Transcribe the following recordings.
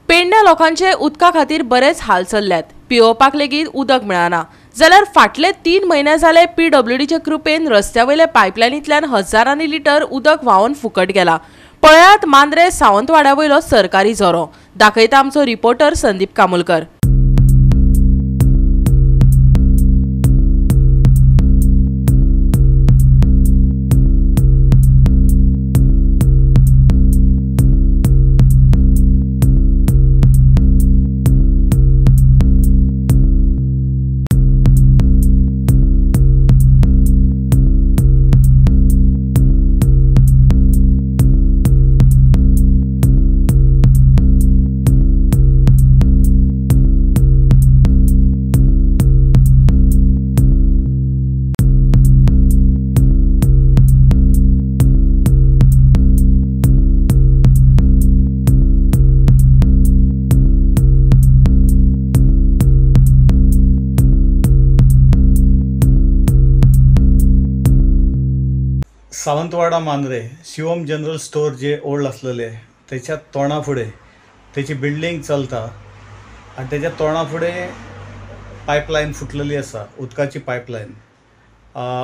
पेडण्या लोकांचे उदका खातीर बरेच हाल चल्ल्यात। पिवपाक लेगीत उदक मेळना। जाल्यार फाटले 3 म्हयने जाले पीडब्ल्यूडीचे कृपेन रस्त्यावयले पायपलायनींतल्यान हजारांनी लिटर उदक व्हांवन फुकट गेला। पळयात मांद्रे सावंतवाड्यावयलो सरकारी झरो। दाखयता आमचो reporter Sandeep Kamulkar. Sawantwada Mandre Shivam general store जे ओल्ड असलेले त्याच्या तोंडा फुडें त्याची बिल्डिंग चलता आणि त्याच्या तोंडा फुडें पायपलायन फुटलेली आसा, उदकाची पायपलायन।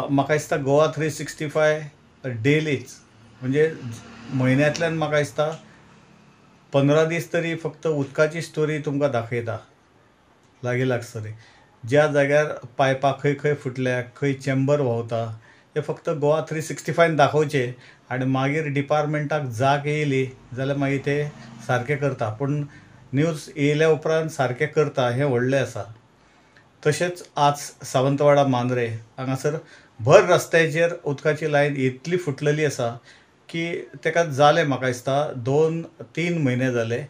म्हाका दिसता गोवा 365 डेलीच म्हणजे म्हयन्यांतल्यान म्हाका दिसता 15 दीस तरी फक्त उदकाची स्टोरी तुमकां दाखयता लागीं लागसरी। ज्या जाग्यार पायपां खंय खंय फुटल्या, खंय चेंबर व्हांवता, हे फक्त गोवा 365 दाखोवचे आणि मागीर डिपार्टमेंटाक जाग येयली जाल्यार मागीर ते सारके करता। पूण न्यूज येयल्या उपरांत सारके करता हें व्हडलें आसा। तशेंच आज सावंतवाडा मांद्रे हांगासर भर रस्त्याचेर उदकाची लायन इतली फुटलेली आसा की तेका जाले म्हाका दिसता 2-3 म्हयने जाले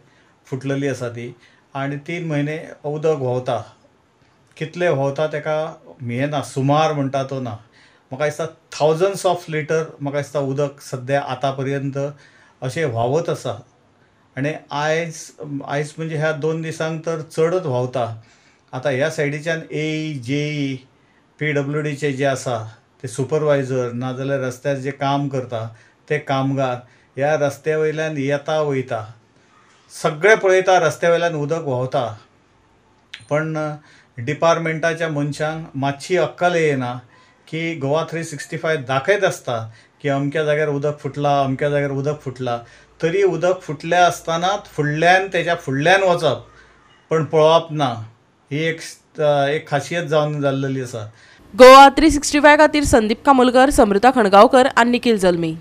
फुटलेली आसा ती। आनी 3 म्हयने उदक व्हांवता। कितले व्हांवता तेका हें ना, सुमार म्हणटा तो ना। म्हाका दिसता थावजंड्स ऑफ लिटर म्हाका दिसता उदक सद्या आतां पर्यंत अशें व्हांवत आसा। आनी आयज म्हणजे ह्या 2 दिसांक तर चडच व्हांवता। आतां ह्या सायडीच्यान AE, JE, PWDचे जे आसा ते सुपरवायझर नाजाल्यार रस्त्यार जे काम करता ते कामगार ह्या रस्त्या वयल्यान येता वयता, सगळे पळयता रस्त्या वयल्यान उदक व्हांवता। पण डिपार्टमेंटाच्या मनशांक मातशी अक्कल येना की गोवा 365 दाखयत आसता की अमक्या जाग्यार उदक फुटला, अमक्या जाग्यार उदक फुटला, तरी उदक फुटल्या आसतनाच फुडल्यान तेच्या फुडल्यान वचप पण पळोवप ना। ही एक खासियत जावन जाल्लेली आसा। गोवा 365 खातीर संदीप कामुलकर, समृता खणगांवकर आनी निखिल जल्मी।